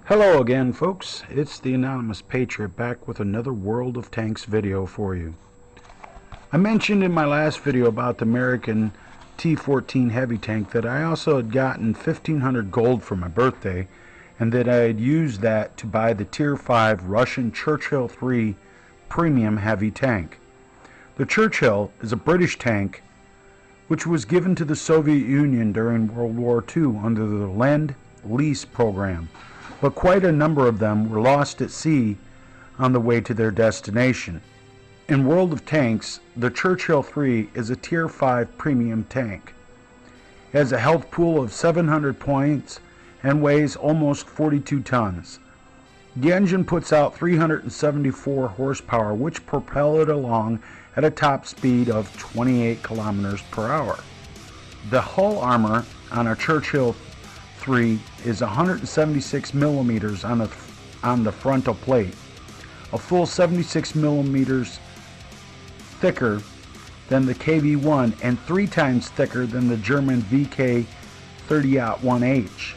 Hello again, folks. It's the Anonymous Patriot back with another World of Tanks video for you. I mentioned in my last video about the American T-14 heavy tank that I also had gotten 1,500 gold for my birthday, and that I had used that to buy the Tier 5 Russian Churchill III premium heavy tank. The Churchill is a British tank which was given to the Soviet Union during World War II under the Lend-Lease program, but quite a number of them were lost at sea on the way to their destination. In World of Tanks, the Churchill III is a Tier 5 premium tank. It has a health pool of 700 points and weighs almost 42 tons. The engine puts out 374 horsepower, which propel it along at a top speed of 28 kilometers per hour. The hull armor on a Churchill III is 176 millimeters on the frontal plate, a full 76 millimeters thicker than the KV-1 and 3 times thicker than the German VK-30-1H.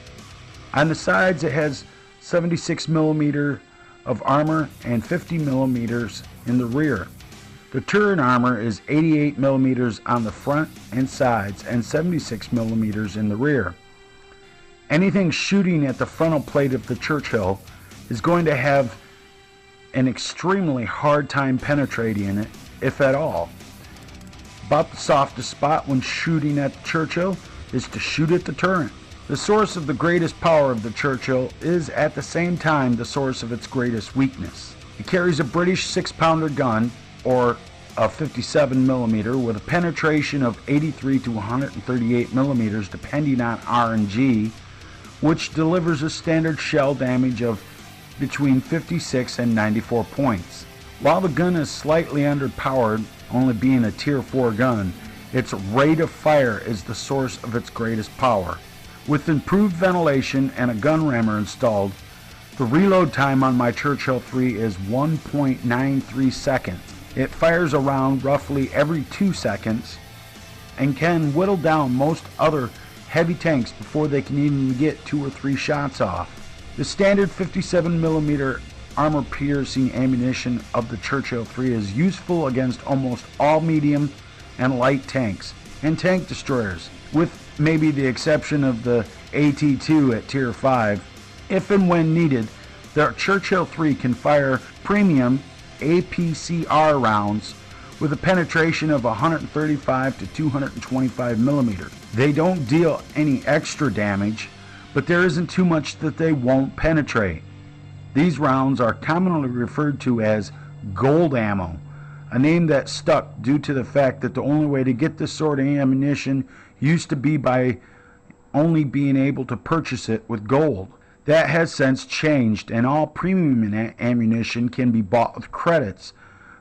On the sides it has 76 millimeter of armor and 50 millimeters in the rear. The turret armor is 88 millimeters on the front and sides and 76 millimeters in the rear. Anything shooting at the frontal plate of the Churchill is going to have an extremely hard time penetrating it, if at all. About the softest spot when shooting at the Churchill is to shoot at the turret. The source of the greatest power of the Churchill is at the same time the source of its greatest weakness. It carries a British 6-pounder gun, or a 57 millimeter, with a penetration of 83 to 138 millimeters depending on R&G, which delivers a standard shell damage of between 56 and 94 points. While the gun is slightly underpowered, only being a Tier 4 gun, its rate of fire is the source of its greatest power. With improved ventilation and a gun rammer installed, the reload time on my Churchill III is 1.93 seconds. It fires a round roughly every 2 seconds and can whittle down most other heavy tanks before they can even get 2 or 3 shots off. The standard 57 millimeter armor piercing ammunition of the Churchill III is useful against almost all medium and light tanks and tank destroyers, with maybe the exception of the AT-2 at Tier 5. If and when needed, the Churchill III can fire premium APCR rounds with a penetration of 135 to 225 millimeters. They don't deal any extra damage, but there isn't too much that they won't penetrate. These rounds are commonly referred to as gold ammo, a name that stuck due to the fact that the only way to get this sort of ammunition used to be by only being able to purchase it with gold. That has since changed, and all premium ammunition can be bought with credits,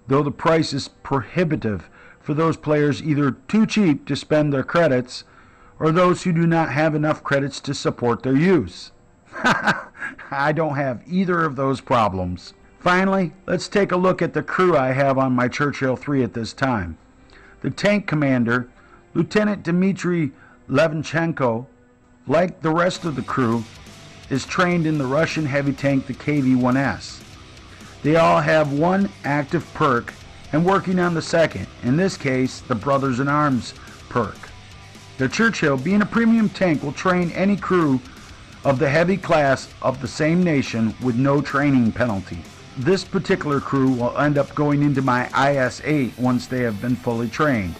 though the price is prohibitive for those players either too cheap to spend their credits or those who do not have enough credits to support their use. I don't have either of those problems. Finally, let's take a look at the crew I have on my Churchill III at this time. The tank commander, Lieutenant Dmitry Levinchenko, like the rest of the crew, is trained in the Russian heavy tank, the KV-1S. They all have one active perk and working on the second, in this case the Brothers in Arms perk. The Churchill, being a premium tank, will train any crew of the heavy class of the same nation with no training penalty. This particular crew will end up going into my IS-8 once they have been fully trained.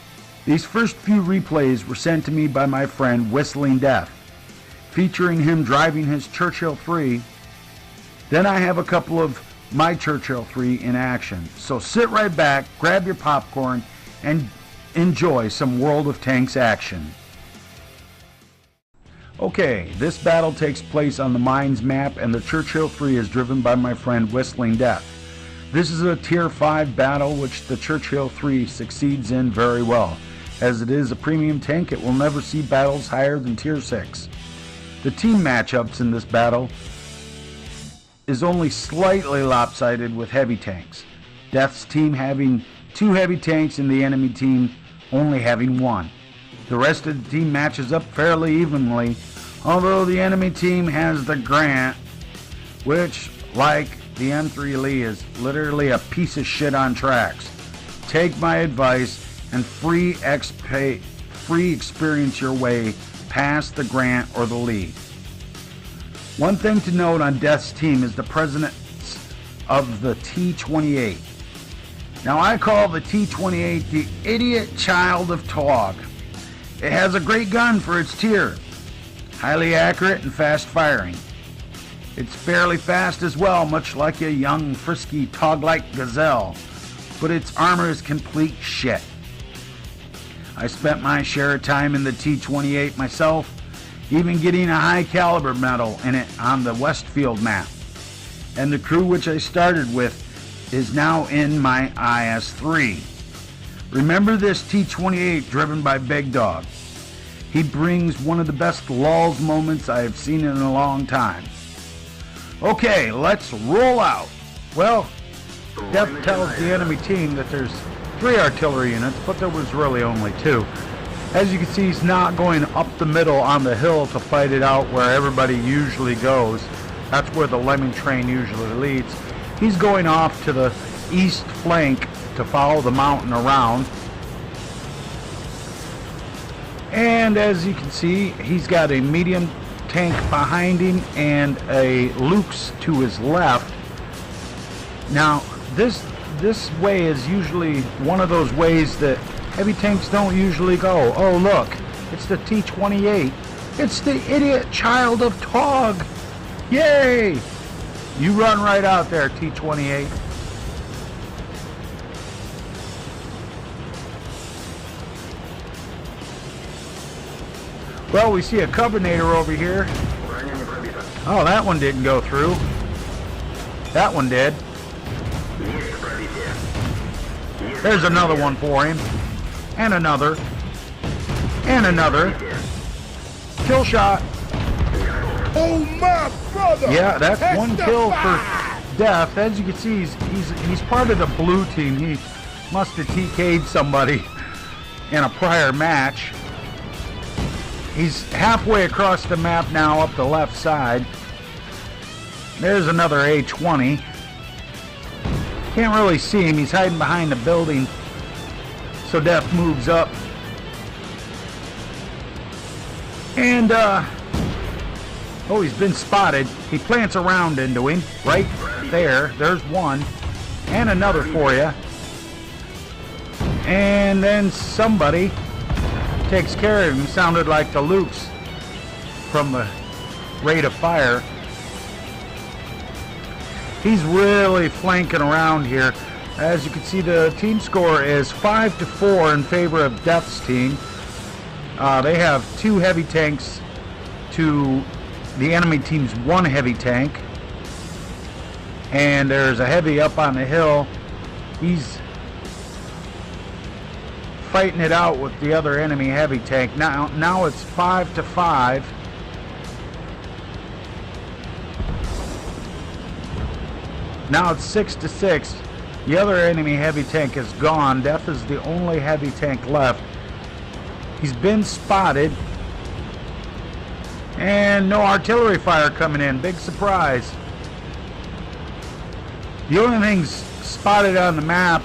These first few replays were sent to me by my friend Whistling Death, featuring him driving his Churchill III. Then I have a couple of my Churchill III in action. So sit right back, grab your popcorn, and enjoy some World of Tanks action. Okay, this battle takes place on the Mines map, and the Churchill III is driven by my friend Whistling Death. This is a Tier 5 battle which the Churchill III succeeds in very well. As it is a premium tank, it will never see battles higher than Tier 6. The team matchups in this battle is only slightly lopsided with heavy tanks. Death's team having 2 heavy tanks and the enemy team only having 1. The rest of the team matches up fairly evenly, although the enemy team has the Grant, which, like the M3 Lee, is literally a piece of shit on tracks. Take my advice and free experience your way past the Grant or the Lee. One thing to note on Death's team is the presence of the T-28. Now I call the T-28 the idiot child of TOG. It has a great gun for its tier, highly accurate and fast firing. It's fairly fast as well, much like a young, frisky, TOG-like gazelle, but its armor is complete shit. I spent my share of time in the T-28 myself, even getting a high caliber medal in it on the Westfield map. And the crew which I started with is now in my IS-3. Remember this T-28 driven by Big Dog. He brings one of the best lulls moments I have seen in a long time. Okay, let's roll out. Well, Death tells the enemy team that there's 3 artillery units, but there was really only 2. As you can see, he's not going up the middle on the hill to fight it out where everybody usually goes. That's where the lemming train usually leads. He's going off to the east flank to follow the mountain around. And as you can see, he's got a medium tank behind him and a Luke's to his left. Now, this way is usually one of those ways that heavy tanks don't usually go. Oh, look, it's the T-28. It's the idiot child of TOG. Yay! You run right out there, T-28. Well, we see a Covenanter over here. Oh, that one didn't go through. That one did. There's another one for him. And another. And another. Kill shot. Oh my brother! Yeah, that's one kill for Death. As you can see, he's part of the blue team. He must have TK'd somebody in a prior match. He's halfway across the map now up the left side. There's another A-20. Can't really see him. He's hiding behind the building. So Death moves up. And, oh, he's been spotted. He plants a round into him. Right there. There's one. And another for you. And then somebody takes care of him. Sounded like the Lukes from the rate of fire. He's really flanking around here. As you can see, the team score is 5-4 in favor of Death's team. They have 2 heavy tanks to the enemy team's 1 heavy tank. And there's a heavy up on the hill. He's fighting it out with the other enemy heavy tank. Now it's 5-5. Now it's 6-6. The other enemy heavy tank is gone. Death is the only heavy tank left. He's been spotted. And no artillery fire coming in. Big surprise. The only things spotted on the map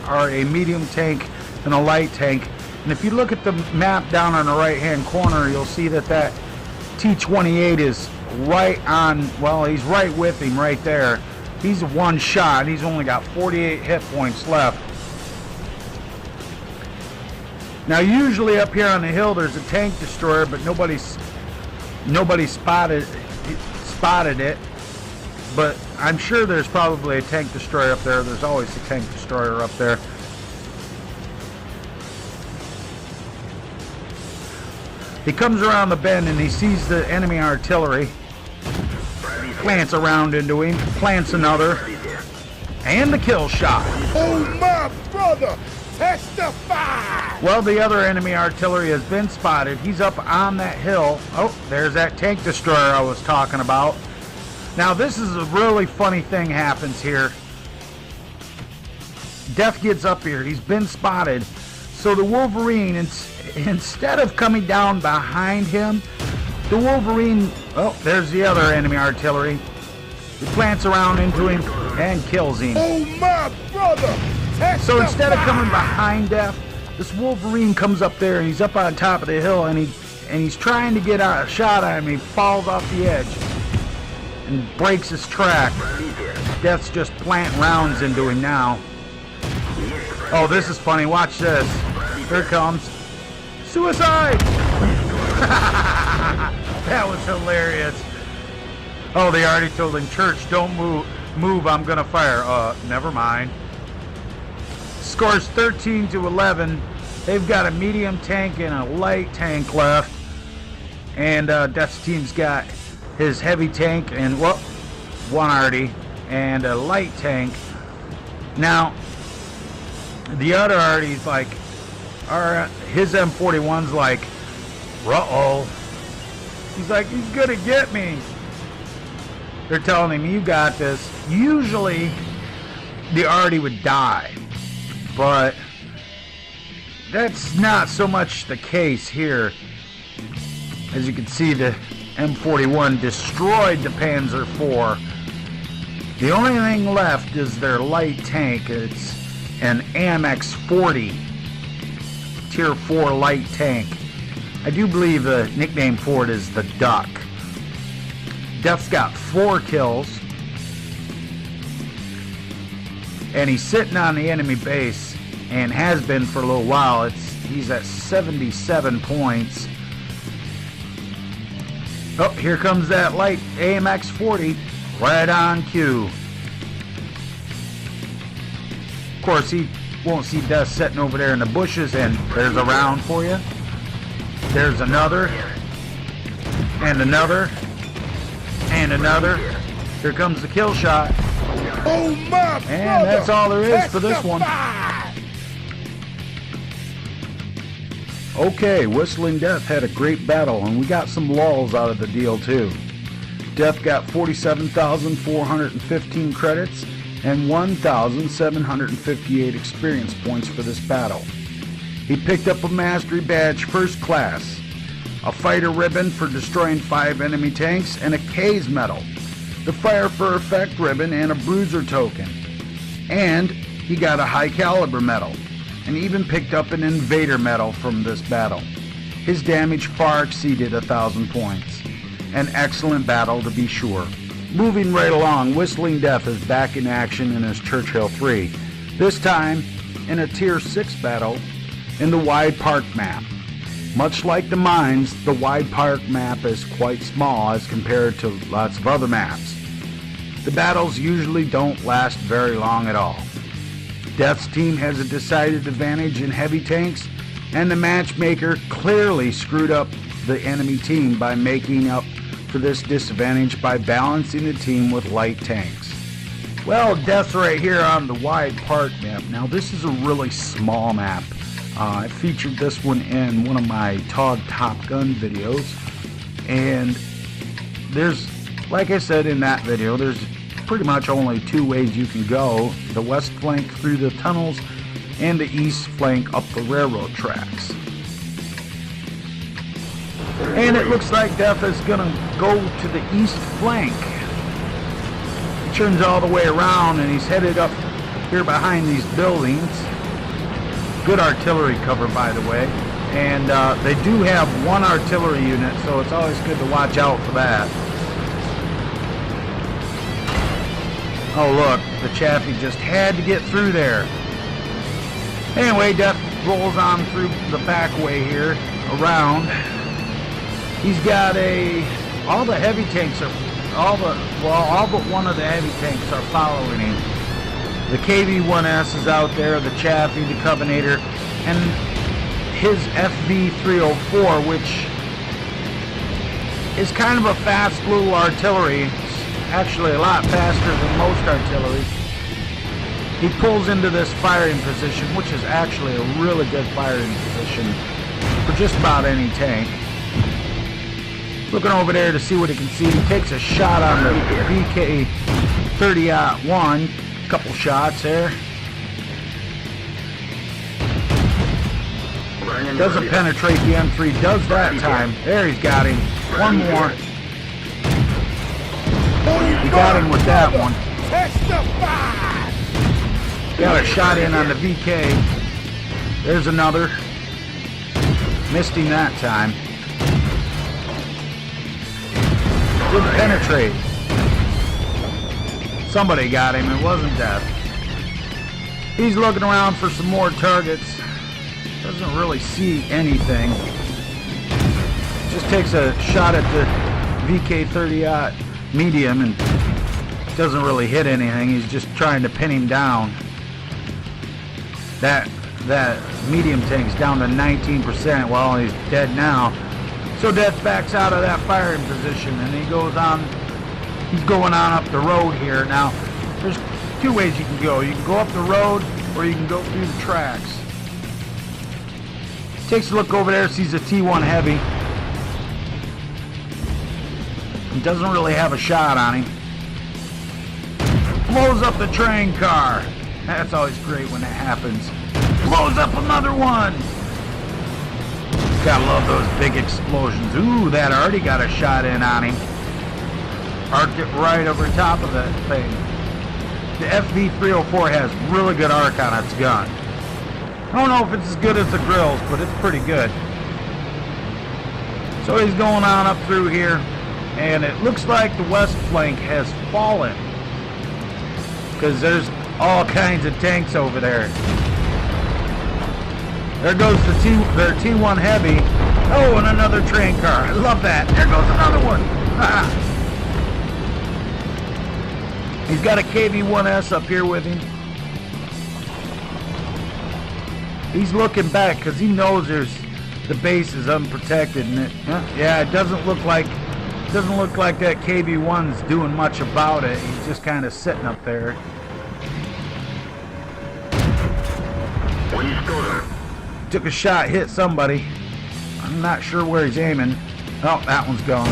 are a medium tank and a light tank. And if you look at the map down on the right hand corner, you'll see that that T-28 is right on, well, he's right with him right there. He's one shot. He's only got 48 hit points left. Now usually up here on the hill there's a tank destroyer, but nobody spotted it. But I'm sure there's probably a tank destroyer up there. There's always a tank destroyer up there. He comes around the bend and he sees the enemy artillery. Plants around into him, plants another, and the kill shot. Oh my brother, testify! Well, the other enemy artillery has been spotted. He's up on that hill. Oh, there's that tank destroyer I was talking about. Now this is a really funny thing happens here. Death gets up here. He's been spotted. So the Wolverine, instead of coming down behind him, the Wolverine, oh, there's the other enemy artillery. He plants around into him and kills him. Oh my brother! Testify! So instead of coming behind Death, this Wolverine comes up there and he's up on top of the hill and he's trying to get a shot at him. He falls off the edge and breaks his track. Death's just planting rounds into him now. Oh, this is funny. Watch this. Here it comes. Suicide! That was hilarious. Oh, they already told him, Church, don't move, I'm gonna fire. Never mind. Scores 13-11. They've got a medium tank and a light tank left. And Death's team's got his heavy tank and, well, one arty and a light tank. Now, the other arty's like, his M41's like, uh-oh. He's like, he's gonna get me. They're telling him, you got this. Usually, the arty would die. But that's not so much the case here. As you can see, the M41 destroyed the Panzer IV. The only thing left is their light tank. It's an AMX-40 Tier 4 light tank. I do believe the nickname for it is the Duck. Death's got 4 kills. And he's sitting on the enemy base and has been for a little while. He's at 77 points. Oh, here comes that light AMX-40 right on cue. Of course, he won't see Death sitting over there in the bushes, and there's a round for you. There's another, and another, and another. Here comes the kill shot. Oh my brother! And that's all there is for this one. Okay, Whistling Death had a great battle, and we got some lulls out of the deal too. Death got 47,415 credits and 1,758 experience points for this battle. He picked up a Mastery Badge First Class, a Fighter Ribbon for destroying 5 enemy tanks, and a K's Medal, the Fire for Effect Ribbon, and a Bruiser Token. And he got a High Caliber Medal, and even picked up an Invader Medal from this battle. His damage far exceeded 1,000 points. An excellent battle to be sure. Moving right along, Whistling Death is back in action in his Churchill III, this time in a Tier 6 battle in the Wide Park map. Much like the mines, the Wide Park map is quite small as compared to lots of other maps. The battles usually don't last very long at all. Death's team has a decided advantage in heavy tanks, and the matchmaker clearly screwed up the enemy team by making up for this disadvantage by balancing the team with light tanks. Well, Death's right here on the Wide Park map. Now, this is a really small map. I featured this one in one of my Top Gun videos, and there's, like I said in that video, there's pretty much only 2 ways you can go: the west flank through the tunnels and the east flank up the railroad tracks. And it looks like Death is gonna go to the east flank. He turns all the way around and he's headed up here behind these buildings. Good artillery cover, by the way, and they do have 1 artillery unit, so it's always good to watch out for that. Oh look, the Chaffee just had to get through there. Anyway, Death rolls on through the back way here, around. He's got all the heavy tanks are, all but one of the heavy tanks are following him. The KV-1S is out there, the Chaffee, the Covenator, and his FV-304, which is kind of a fast little artillery. Actually a lot faster than most artillery. He pulls into this firing position, which is actually a really good firing position for just about any tank. Looking over there to see what he can see. He takes a shot on the BK-30-1. Couple shots there. Doesn't penetrate the M3. Does that time. There, he's got him. One more. He got him with that one. Testify! Got a shot in on the VK. There's another. Missed him that time. Didn't penetrate. Somebody got him. It wasn't Death. He's looking around for some more targets. Doesn't really see anything. Just takes a shot at the VK-30 medium and doesn't really hit anything. He's just trying to pin him down. That medium tank's down to 19%. Well, he's dead now. So Death backs out of that firing position and he goes on. He's going on up the road here. Now, there's two ways you can go. You can go up the road or you can go through the tracks. Takes a look over there, sees a T1 heavy. He doesn't really have a shot on him. Blows up the train car. That's always great when that happens. Blows up another one. Gotta love those big explosions. Ooh, that already got a shot in on him. Arced it right over top of that thing. The FV-304 has really good arc on its gun. I don't know if it's as good as the grills, but it's pretty good. So he's going on up through here, and it looks like the west flank has fallen because there's all kinds of tanks over there. There goes their T1 heavy. Oh, and another train car. I love that. There goes another one. He's got a KV-1S up here with him. He's looking back because he knows the base is unprotected, and it doesn't look like that KV-1's doing much about it. He's just kind of sitting up there. Took a shot, hit somebody. I'm not sure where he's aiming. Oh, that one's gone.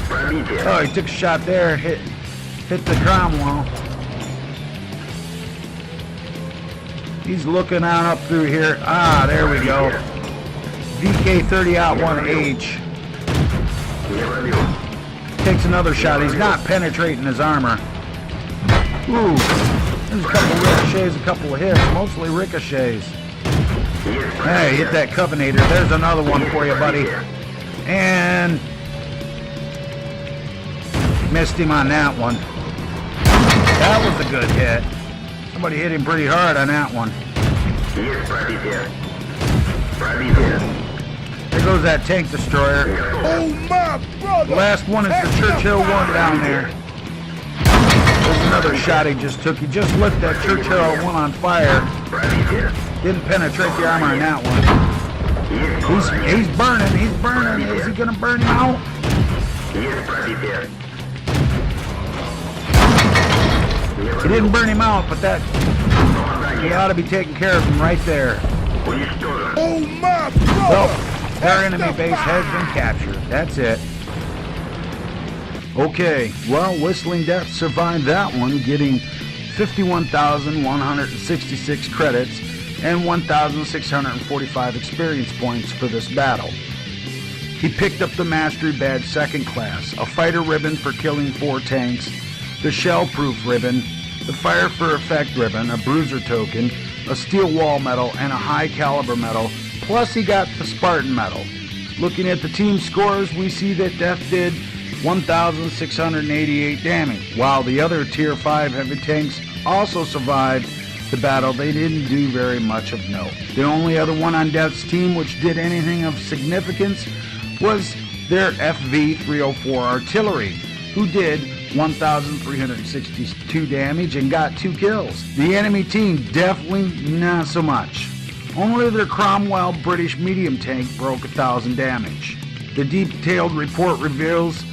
Oh, he took a shot there, hit the ground wall. He's looking on up through here. Ah, there we go. VK-30-1H. Takes another shot. He's not penetrating his armor. Ooh, there's a couple of ricochets, a couple of hits, mostly ricochets. Hey, hit that Covenator. There's another one for you, buddy. And missed him on that one. That was a good hit. Somebody hit him pretty hard on that one. There goes that tank destroyer. Oh my brother! The last one is the Churchill I down there. There's another shot he just took. He just lit that Churchill I on fire. Didn't penetrate the armor on that one. He's burning. He's burning. Is he gonna burn him out? He didn't burn him out, but that he ought to be taking care of him right there. Oh my brother! Well, their enemy base has been captured. That's it. Okay, well, Whistling Death survived that one, getting 51,166 credits and 1,645 experience points for this battle. He picked up the Mastery Badge Second Class, a fighter ribbon for killing 4 tanks, the Shell-Proof ribbon, the Fire for Effect ribbon, a Bruiser token, a Steel Wall medal, and a High Caliber medal, plus he got the Spartan medal. Looking at the team scores, we see that Death did 1,688 damage. While the other Tier 5 heavy tanks also survived the battle, they didn't do very much of note. The only other one on Death's team which did anything of significance was their FV-304 artillery, who did 1,362 damage and got 2 kills. The enemy team definitely not so much. Only their Cromwell British medium tank broke 1,000 damage. The detailed report reveals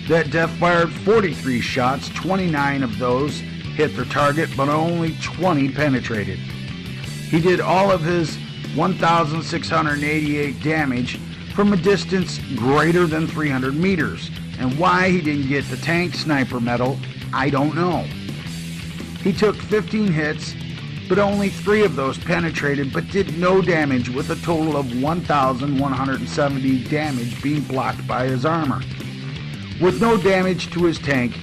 that Death fired 43 shots, 29 of those hit their target, but only 20 penetrated. He did all of his 1,688 damage from a distance greater than 300 meters. And why he didn't get the tank sniper medal, I don't know. He took 15 hits, but only 3 of those penetrated, but did no damage, with a total of 1,170 damage being blocked by his armor. With no damage to his tank,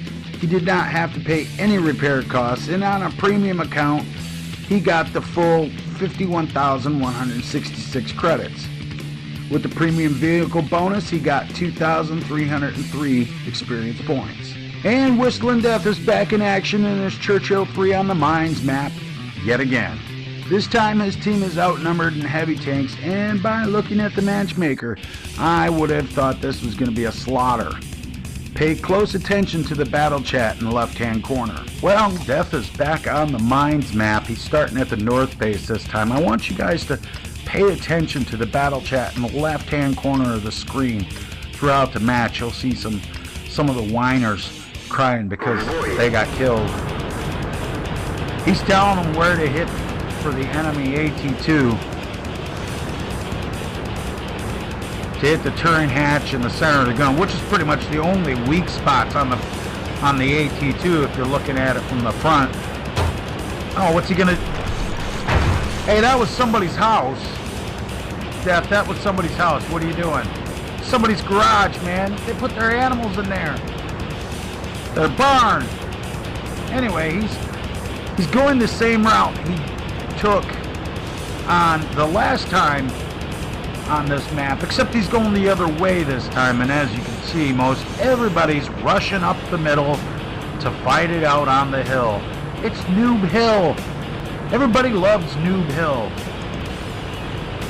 He did not have to pay any repair costs, and on a premium account, he got the full 51,166 credits. With the premium vehicle bonus, he got 2,303 experience points. And Whistling Death is back in action in his Churchill III on the Mines map yet again. This time his team is outnumbered in heavy tanks, and by looking at the matchmaker, I would have thought this was going to be a slaughter. Pay close attention to the battle chat in the left-hand corner. Well, Death is back on the Mines map. He's starting at the north base this time. I want you guys to pay attention to the battle chat in the left-hand corner of the screen. Throughout the match, you'll see some of the whiners crying because they got killed. He's telling them where to hit for the enemy AT-2 to hit the turret hatch in the center of the gun, which is pretty much the only weak spots on the AT-2 if you're looking at it from the front. Oh, what's he gonna? Hey, that was somebody's house. Death, that was somebody's house. What are you doing? Somebody's garage, man. They put their animals in there. Their barn. Anyway, he's going the same route he took on the last time on this map, except he's going the other way this time, and as you can see, most everybody's rushing up the middle to fight it out on the hill. It's Noob Hill. Everybody loves Noob Hill.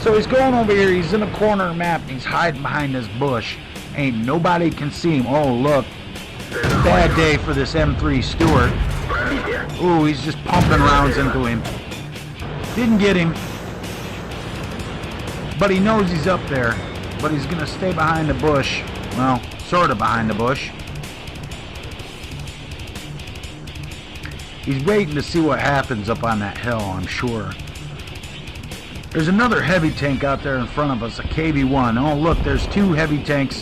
So he's going over here, he's in a corner of the map, and he's hiding behind this bush. Ain't nobody can see him. Oh, look. Bad day for this M3 Stewart. Ooh, he's just pumping rounds into him. Didn't get him. But he knows he's up there. But he's going to stay behind the bush. Well, sort of behind the bush. He's waiting to see what happens up on that hill, I'm sure. There's another heavy tank out there in front of us, a KV-1. Oh, look, there's two heavy tanks.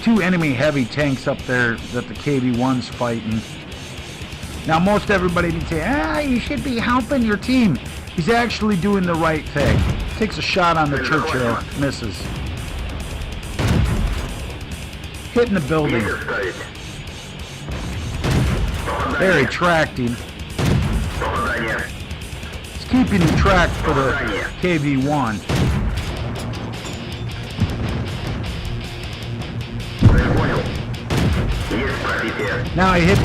Two enemy heavy tanks up there that the KV-1's fighting. Now, most everybody would say, you should be helping your team. He's actually doing the right thing. Takes a shot on the Churchill, misses. Hitting the building. There, he tracked him. He's keeping him tracked for the KV-1. Now he hit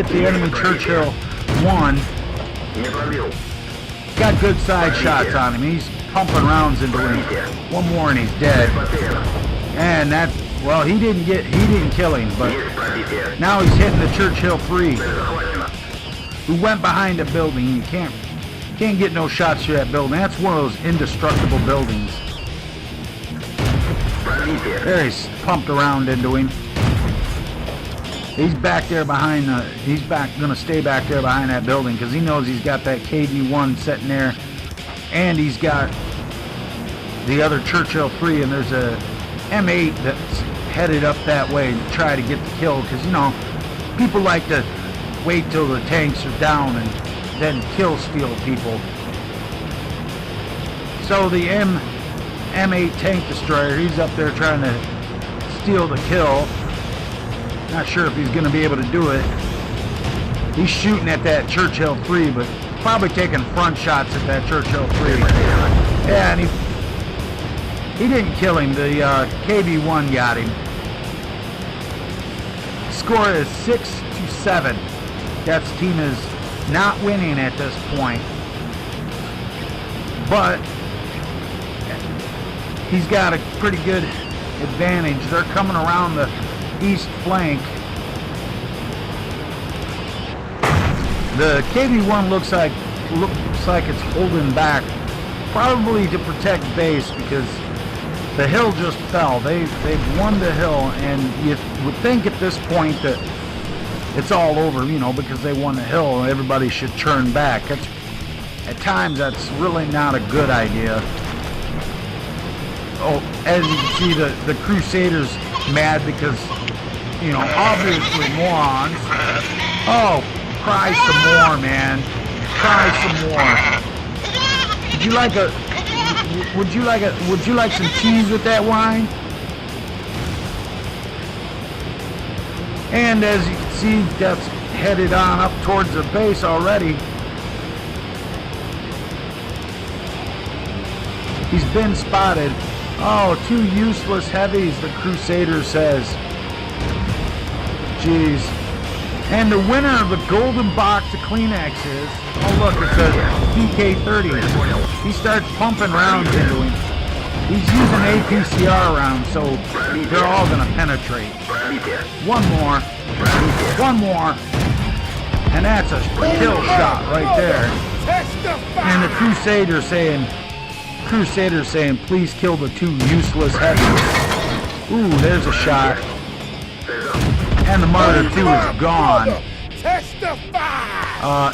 the enemy Churchill 1. Got good side shots on him. He's pumping rounds into him. One more and he's dead. And that, well, he didn't kill him, but now he's hitting the Churchill III, who went behind a building. You can't get no shots to that building. That's one of those indestructible buildings. There, he's pumped around into him. He's back there behind gonna stay back there behind that building because he knows he's got that KV-1 sitting there, and he's got the other Churchill III, and there's a M8 that's headed up that way to try to get the kill because, you know, people like to wait till the tanks are down and then kill steal people. So the M8 tank destroyer, he's up there trying to steal the kill. Not sure if he's going to be able to do it. He's shooting at that Churchill III, but probably taking front shots at that Churchill III. Yeah, and he didn't kill him. The KV-1 got him. Score is 6-7. Death's team is not winning at this point. But he's got a pretty good advantage. They're coming around the east flank. The KV-1 looks like it's holding back, probably to protect base because the hill just fell. They've won the hill, and you would think at this point that it's all over, you know, because they won the hill. Everybody should turn back. At times that's really not a good idea. Oh, as you can see, the Crusaders mad because, you know, obviously morons. Oh, cry some more, man. Cry some more. Would you like some cheese with that wine? And as you can see, Death's headed on up towards the base already. He's been spotted. Oh, 2 useless heavies, the Crusader says. Jeez. And the winner of the golden box of Kleenexes, oh look, it says PK30. He starts pumping rounds into him. He's using APCR rounds, so they're all going to penetrate. One more. One more. And that's a kill shot right there. And the Crusader saying, please kill the 2 useless heavies. Ooh, there's a shot. And the Martyr 2 is gone.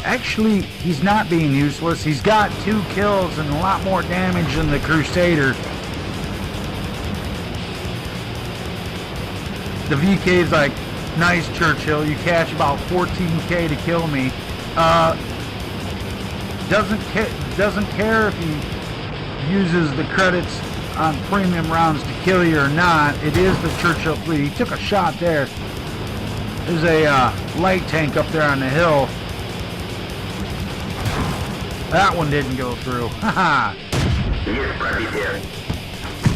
Actually, he's not being useless. He's got 2 kills and a lot more damage than the Crusader. The VK's like, nice Churchill, you cash about 14K to kill me. Doesn't care if he uses the credits on premium rounds to kill you or not. It is the Churchill III. He took a shot there. There's a light tank up there on the hill. That one didn't go through. Haha.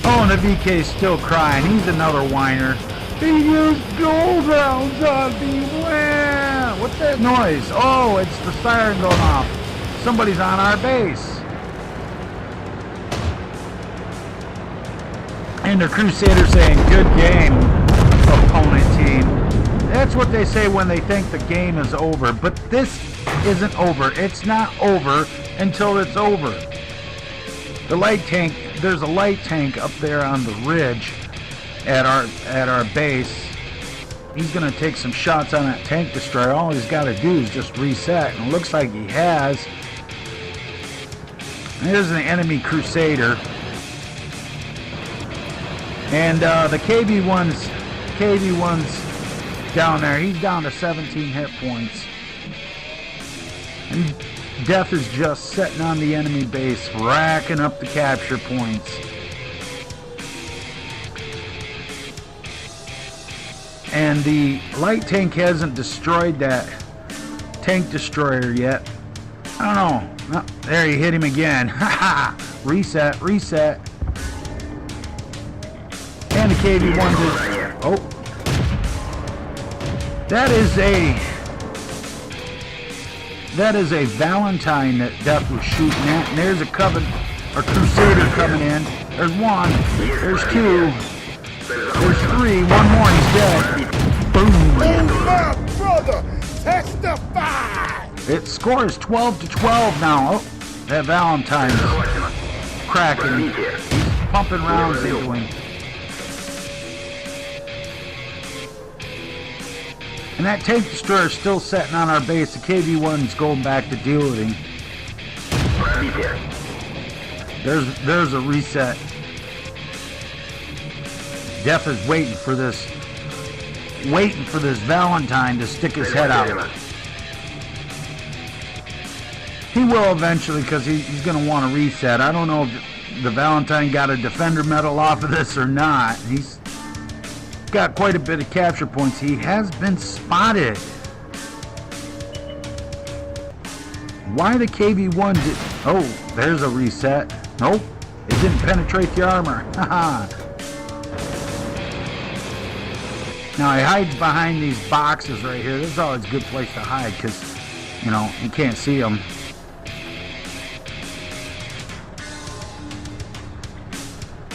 Oh, and the VK's still crying. He's another whiner. He used gold rounds on me. Wow. What's that noise? Oh, it's the siren going off. Somebody's on our base. And the Crusader saying, good game, opponent team. That's what they say when they think the game is over. But this isn't over. It's not over until it's over. The light tank, there's a light tank up there on the ridge at our base. He's going to take some shots on that tank destroyer. All he's got to do is just reset. And it looks like he has. There's an enemy Crusader. And the KV-1's down there. He's down to 17 hit points. And Death is just sitting on the enemy base, racking up the capture points. And the light tank hasn't destroyed that tank destroyer yet. I don't know. Oh, there, he hit him again. Haha! Reset, reset. And the KV-1 just... Oh. That is a Valentine that Death was shooting at. And there's a Crusader coming in. There's 1. There's 2. There's 3. 1 more, he's dead. Boom. Oh my brother, testify! It scores 12-12 now. Oh, that Valentine's cracking. He's pumping rounds into him. And that tank destroyer is still sitting on our base. The KV-1's going back to deal with him. There's a reset. Death is waiting for this Valentine to stick his head out. He will eventually, because he's going to want to reset. I don't know if the Valentine got a defender medal off of this or not. He's got quite a bit of capture points. He has been spotted. Why the KV-1 did... Oh, there's a reset. Nope, it didn't penetrate the armor. Haha. Now he hides behind these boxes right here. This is always a good place to hide because, you know, you can't see them.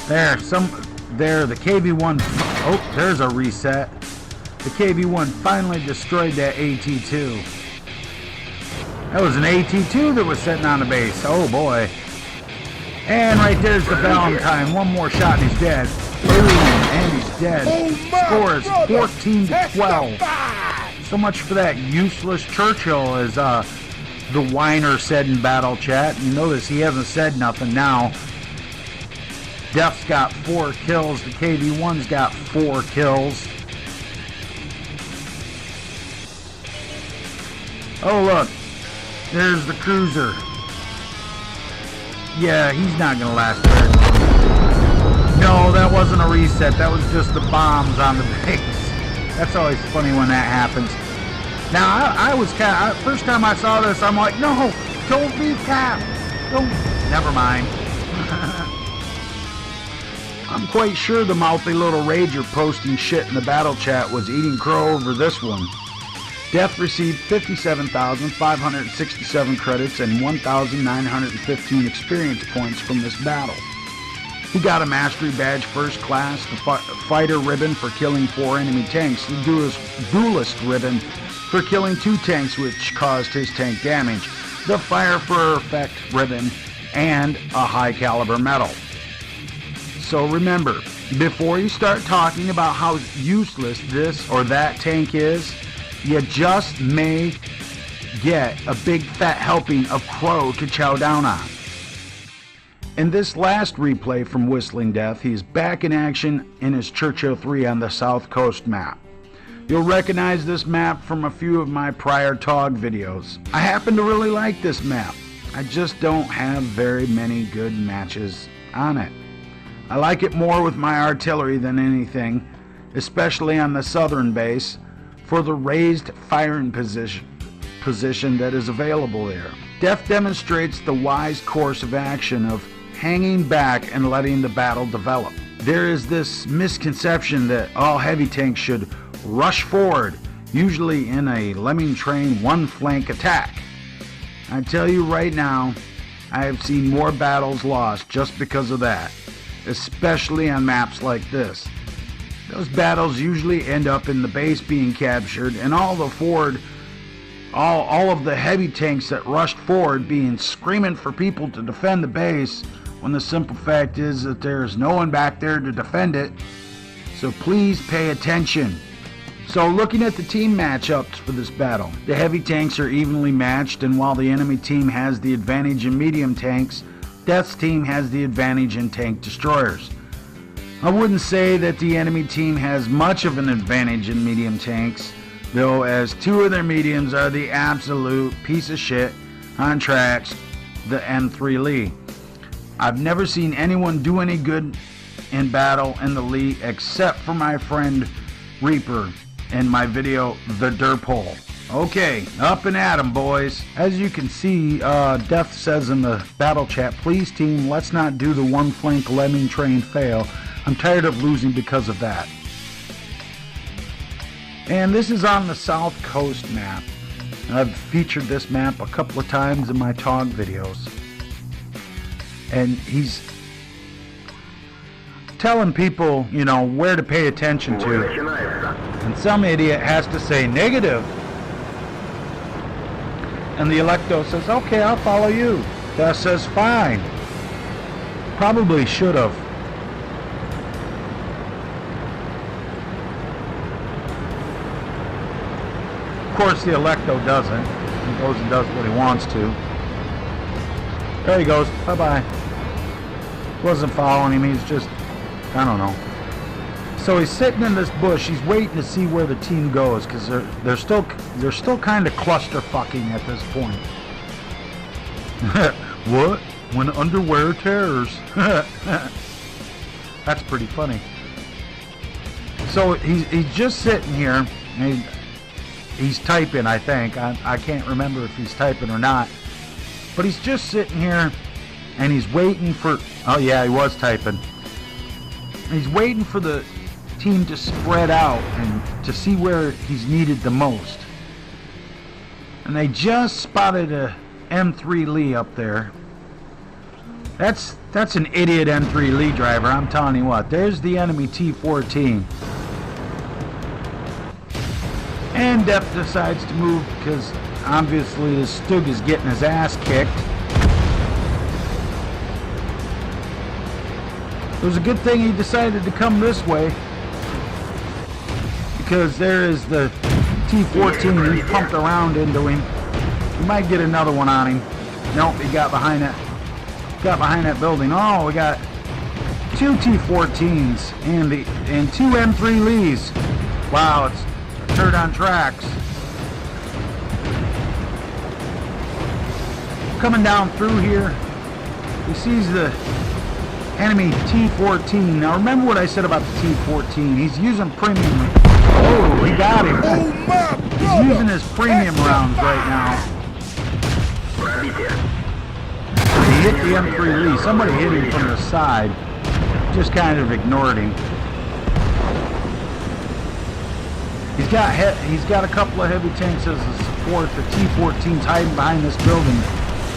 There, the KV-1, oh, there's a reset. The KV-1 finally destroyed that AT-2. That was an AT-2 that was sitting on the base. Oh boy. And right there's the Valentine. One more shot and he's dead. Boom, and he's dead. Score is 14-12. So much for that useless Churchill, as the whiner said in battle chat. You notice he hasn't said nothing now. Death's got 4 kills. The KV-1's got 4 kills. Oh look, there's the cruiser. Yeah, he's not gonna last very long. No, that wasn't a reset. That was just the bombs on the base. That's always funny when that happens. Now, I was first time I saw this, I'm like, no, don't be Cap. Don't. Never mind. I'm quite sure the mouthy little rager posting shit in the battle chat was eating crow over this one. Death received 57,567 credits and 1,915 experience points from this battle. He got a Mastery Badge First Class, the Fighter Ribbon for killing 4 enemy tanks, the Duelist Ribbon for killing 2 tanks which caused his tank damage, the Fire for Effect Ribbon, and a High Caliber Medal. So remember, before you start talking about how useless this or that tank is, you just may get a big fat helping of crow to chow down on. In this last replay from Whistling Death, he is back in action in his Churchill III on the South Coast map. You'll recognize this map from a few of my prior TOG videos. I happen to really like this map. I just don't have very many good matches on it. I like it more with my artillery than anything, especially on the southern base, for the raised firing position that is available there. Death demonstrates the wise course of action of hanging back and letting the battle develop. There is this misconception that all heavy tanks should rush forward, usually in a lemming train one flank attack. I tell you right now, I have seen more battles lost just because of that, especially on maps like this. Those battles usually end up in the base being captured and all of the heavy tanks that rushed forward being screaming for people to defend the base, when the simple fact is that there's no one back there to defend it. So please pay attention. So looking at the team matchups for this battle, the heavy tanks are evenly matched, and while the enemy team has the advantage in medium tanks, Death's team has the advantage in tank destroyers. I wouldn't say that the enemy team has much of an advantage in medium tanks, though, as 2 of their mediums are the absolute piece of shit on tracks, the M3 Lee. I've never seen anyone do any good in battle in the Lee except for my friend Reaper in my video, The Derpole. Okay, up and at 'em, boys. As you can see, Death says in the battle chat, please team, let's not do the one flank lemming train fail. I'm tired of losing because of that. And this is on the South Coast map. I've featured this map a couple of times in my TOG videos. And he's telling people, you know, where to pay attention to. And some idiot has to say negative. And the Electo says, okay, I'll follow you. Death says, fine. Probably should have. Of course, the Electo doesn't. He goes and does what he wants to. There he goes. Bye-bye. Wasn't following him. He's just, I don't know. So he's sitting in this bush. He's waiting to see where the team goes because they're still kind of cluster fucking at this point. What? When underwear tears. That's pretty funny. So he's just sitting here. And he's typing, I think. I can't remember if he's typing or not. But he's just sitting here and he's waiting for... Oh yeah, he was typing. He's waiting for the team to spread out and to see where he's needed the most. And they just spotted a M3 Lee up there. That's an idiot M3 Lee driver, I'm telling you what. There's the enemy T-14. And Death decides to move because obviously the Stug is getting his ass kicked. It was a good thing he decided to come this way, because there is the T-14. He pumped around into him. We might get another one on him. Nope, he got behind that building. Oh, we got 2 T-14s and 2 M3 Lees. Wow, it's a turd on tracks. Coming down through here, he sees the enemy T-14. Now remember what I said about the T-14. He's using premium Oh, he got him. Oh, my He's brother. using his premium rounds right now. He hit the M3 Lee. Somebody hit him from the side. Just kind of ignored him. He's got a couple of heavy tanks as a support. The T-14's hiding behind this building.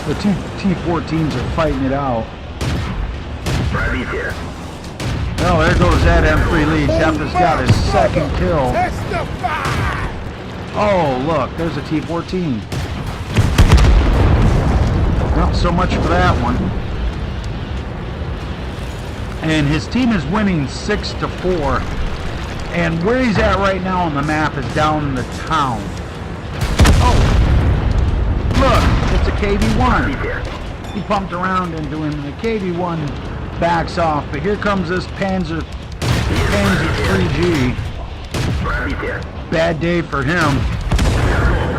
The two T-14s are fighting it out. Oh, there goes that M3 Lee. Death has got his second kill. Testify. Oh, look, there's a T-14. Well, so much for that one. And his team is winning 6-4. And where he's at right now on the map is down in the town. Oh, look, it's a KV-1. He pumped around into him, and the KV-1 backs off. But here comes this Panzer 3G. Bad day for him.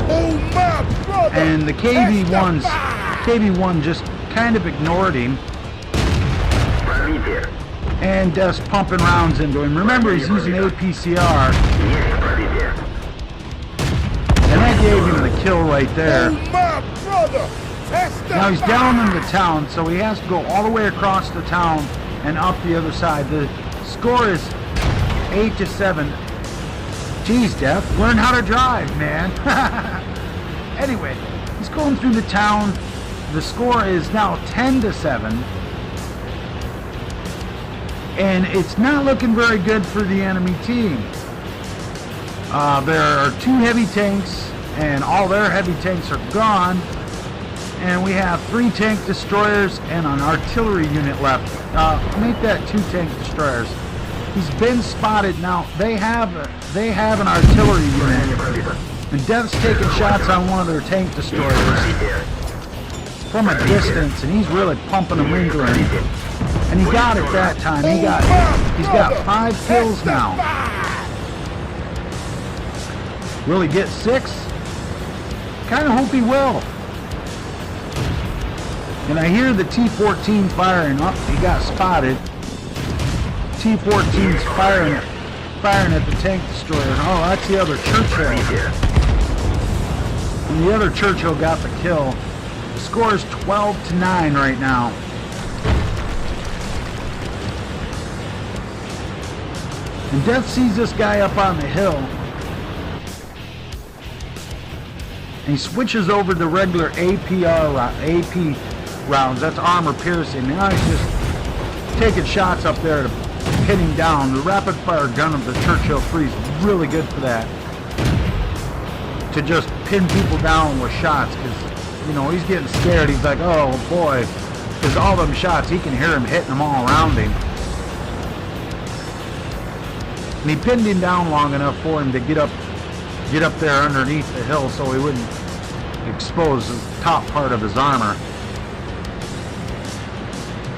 Oh, my brother. And the KV-1 just kind of ignored him. And just pumping rounds into him. Remember, he's using APCR. And that gave him the kill right there. Oh, my brother. Testify. Now he's down in the town, so he has to go all the way across the town and up the other side. The score is 8-7. Jeez, Death, learn how to drive, man. Anyway, he's going through the town. The score is now 10-7. And it's not looking very good for the enemy team. There are 2 heavy tanks, and all their heavy tanks are gone. And we have 3 tank destroyers and an artillery unit left. Make that 2 tank destroyers. He's been spotted now. They have an artillery unit, and Death's taking shots on one of their tank destroyers from a distance, and he's really pumping them into him. And he got it that time. He's got 5 kills now. Will he get 6? Kind of hope he will. And I hear the T-14 firing. Oh, he got spotted. T-14's firing at the tank destroyer. Oh, that's the other Churchill. And the other Churchill got the kill. The score is 12-9 right now. And Death sees this guy up on the hill. And he switches over to regular AP rounds. That's armor piercing. Now he's just taking shots up there to pin him down. The rapid fire gun of the Churchill III is really good for that. To just pin people down with shots, because, you know, he's getting scared. He's like, oh boy. Because all them shots, he can hear him hitting them all around him. And he pinned him down long enough for him to get up there underneath the hill so he wouldn't expose the top part of his armor.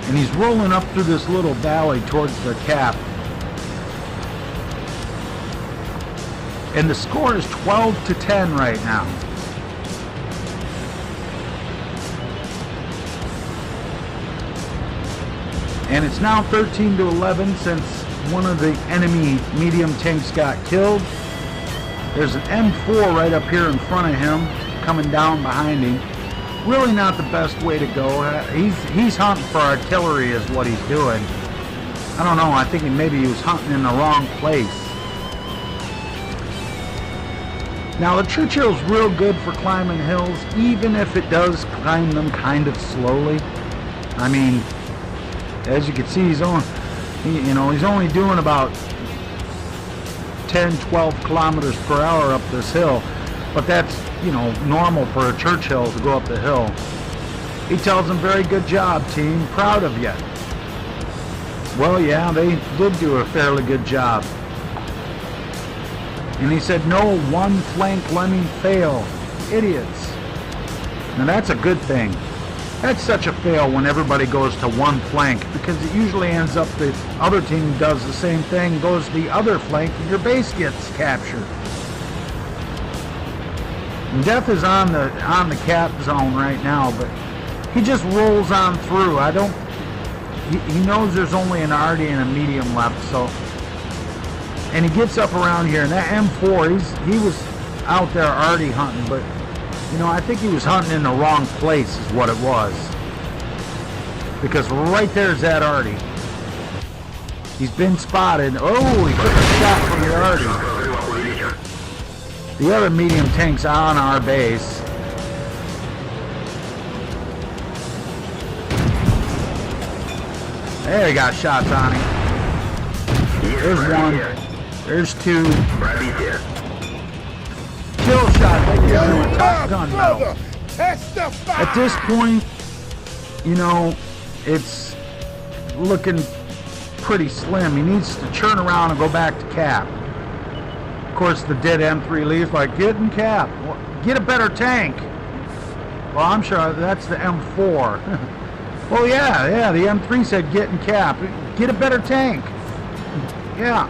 And he's rolling up through this little valley towards the cap. And the score is 12-10 right now. And it's now 13-11 since one of the enemy medium tanks got killed. There's an M4 right up here in front of him, coming down behind him. Really not the best way to go. He's hunting for artillery is what he's doing. I don't know, I think maybe he was hunting in the wrong place. Now the Churchill's real good for climbing hills, even if it does climb them kind of slowly. I mean, as you can see, he's only doing about 10-12 kilometers per hour up this hill, but that's, you know, normal for a Churchill to go up the hill. He tells them, very good job, team, proud of you. Well, yeah, they did do a fairly good job. And he said, no one flank lemming fail, idiots. Now that's a good thing. That's such a fail when everybody goes to one flank, because it usually ends up the other team does the same thing, goes to the other flank, and your base gets captured. And Death is on the cap zone right now, but he just rolls on through. He knows there's only an arty and a medium left, so And he gets up around here, and that M4, he was out there already hunting, but, you know, I think he was hunting in the wrong place is what it was. Because right there's that Artie. He's been spotted. Oh, he took a shot from the Artie. The other medium tank's on our base. There, he got shots on him. There's one. There's two. Kill shot. They give him a Top Gun medal. Testify! At this point, you know, it's looking pretty slim. He needs to turn around and go back to Cap. Of course, the dead M3 leaves like, get in Cap. Get a better tank. Well, I'm sure that's the M4. Well, yeah, the M3 said get in Cap. Get a better tank. Yeah.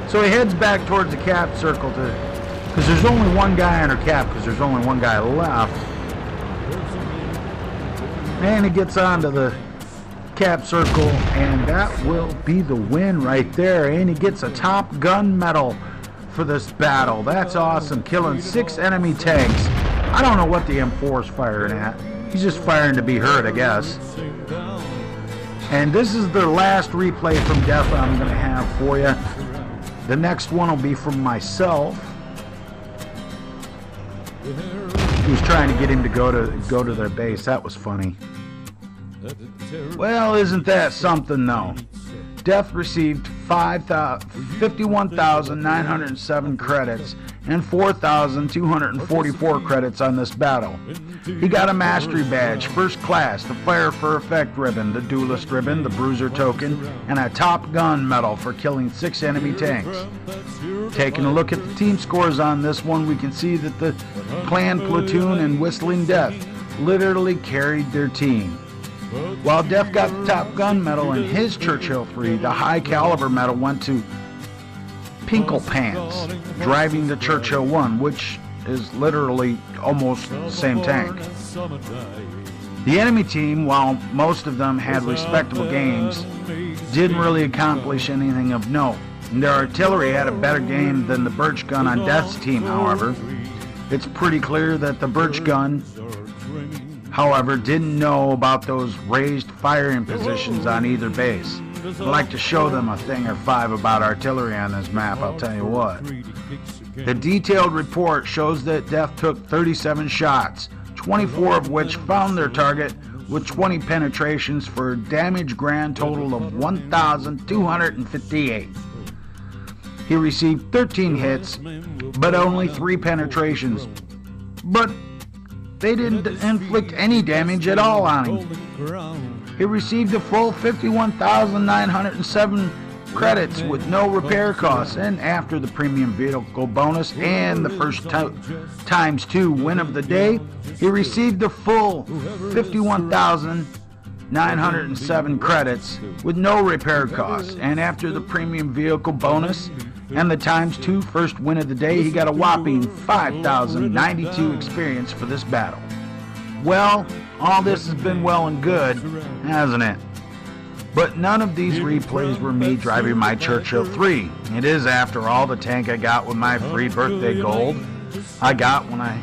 So he heads back towards the Cap circle because there's only one guy under Cap because there's only one guy left. And he gets onto the Cap circle, and that will be the win right there. And he gets a Top Gun medal for this battle. That's awesome, killing 6 enemy tanks. I don't know what the M4 is firing at. He's just firing to be heard, I guess. And this is the last replay from Death I'm going to have for you. The next one will be from myself. He was trying to get him to go to their base. That was funny. Well, isn't that something, though? Death received 51,907 credits and 4,244 credits on this battle. He got a mastery badge, first class, the fire for effect ribbon, the duelist ribbon, the bruiser token, and a Top Gun medal for killing 6 enemy tanks. Taking a look at the team scores on this one, we can see that the Clan Platoon and Whistling Death literally carried their team. While Death got the Top Gun medal in his Churchill III, the high caliber medal went to Pinkle Pants, driving the Churchill I, which is literally almost the same tank. The enemy team, while most of them had respectable games, didn't really accomplish anything of note. And their artillery had a better game than the Birch Gun on Death's team, however. It's pretty clear that the Birch Gun, however, didn't know about those raised firing positions on either base. I'd like to show them a thing or 5 about artillery on this map, I'll tell you what. The detailed report shows that Death took 37 shots, 24 of which found their target with 20 penetrations for a damage grand total of 1,258. He received 13 hits, but only 3 penetrations. But they didn't inflict any damage at all on him. He received a full 51,907 credits with no repair costs, and after the premium vehicle bonus and the first ×2 win of the day, he received the full 51,907 credits with no repair costs, and after the premium vehicle bonus and the ×2 first win of the day, he got a whopping 5,092 experience for this battle. Well, all this has been well and good, hasn't it? But none of these replays were me driving my Churchill III. It is, after all, the tank I got with my free birthday gold I got when I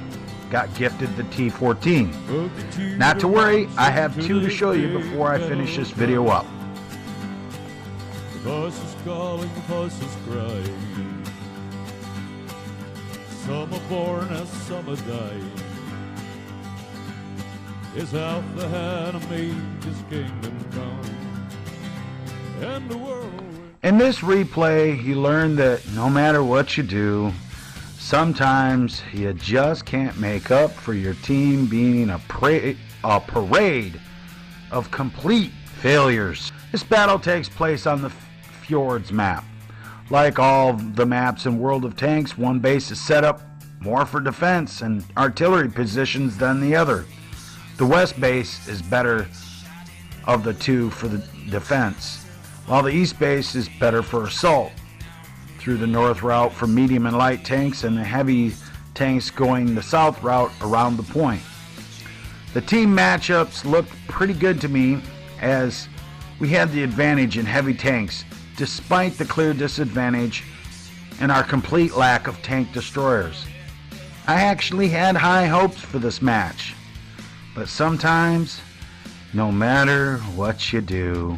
got gifted the T14. Not to worry, I have 2 to show you before I finish this video up. The voice is calling, the voice is crying. Some are born and some are dying. Is out the enemy, his kingdom come, and the world. In this replay, you learn that no matter what you do, sometimes you just can't make up for your team being a parade of complete failures. This battle takes place on the Fjords map. Like all the maps in World of Tanks, one base is set up more for defense and artillery positions than the other. The west base is better of the 2 for the defense, while the east base is better for assault. Through the north route for medium and light tanks, and the heavy tanks going the south route around the point. The team matchups looked pretty good to me, as we had the advantage in heavy tanks, despite the clear disadvantage and our complete lack of tank destroyers. I actually had high hopes for this match, but sometimes, no matter what you do.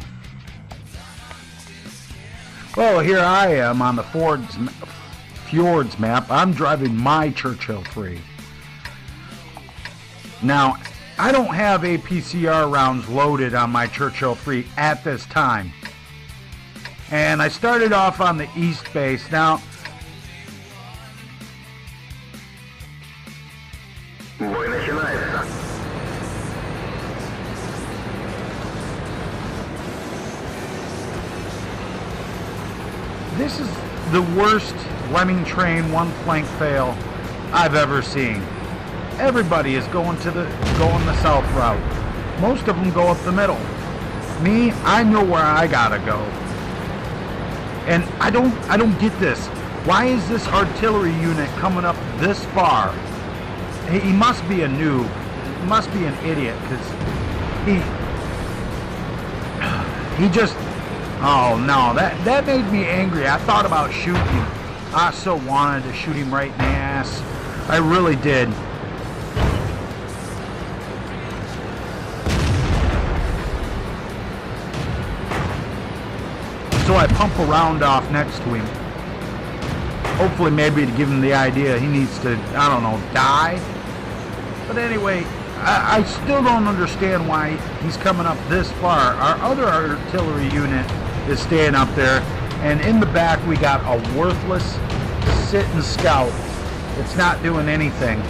Well, here I am on the Fjords map. I'm driving my Churchill III. Now, I don't have APCR rounds loaded on my Churchill III at this time. And I started off on the east base. Now, this is the worst lemming train one flank fail I've ever seen. Everybody is going the south route. Most of them go up the middle. Me, I know where I gotta go. And I don't get this. Why is this artillery unit coming up this far? He must be a noob. He must be an idiot, because he just, oh no, that made me angry. I thought about shooting him. I so wanted to shoot him right in the ass. I really did. So I pump a round off next to him. Hopefully maybe to give him the idea he needs to, I don't know, die. But anyway, I still don't understand why he's coming up this far. Our other artillery unit is staying up there, and in the back we got a worthless sitting scout. It's not doing anything.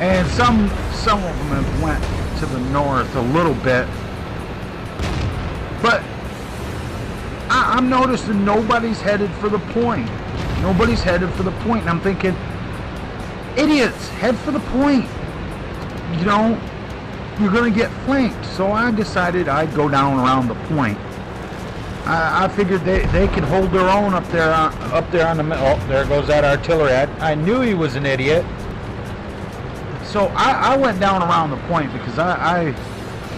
And some of them have went to the north a little bit. But I'm noticing nobody's headed for the point. Nobody's headed for the point. And I'm thinking, idiots, head for the point. You know, you're going to get flanked. So I decided I'd go down around the point. I figured they could hold their own up there on the middle. Oh, there goes that artillery. I knew he was an idiot. So I went down around the point because I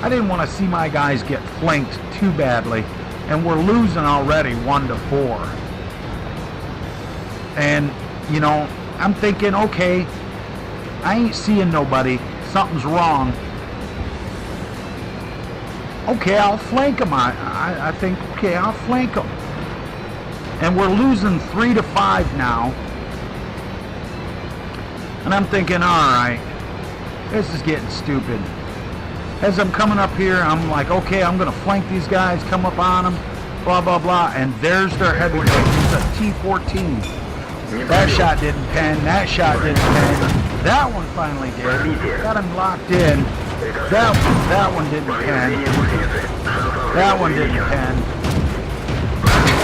didn't want to see my guys get flanked too badly. And we're losing already 1-4. And, you know, I'm thinking, okay, I ain't seeing nobody. Something's wrong. Okay, I'll flank them. I think, okay, I'll flank them. And we're losing 3-5 now. And I'm thinking, alright, this is getting stupid. As I'm coming up here, I'm like, okay, I'm going to flank these guys, come up on them, blah, blah, blah. And there's their heavyweight. It's a T-14. That shot didn't pen. That shot didn't pen. That one finally did. Got him locked in. That one didn't pen. That one didn't pen.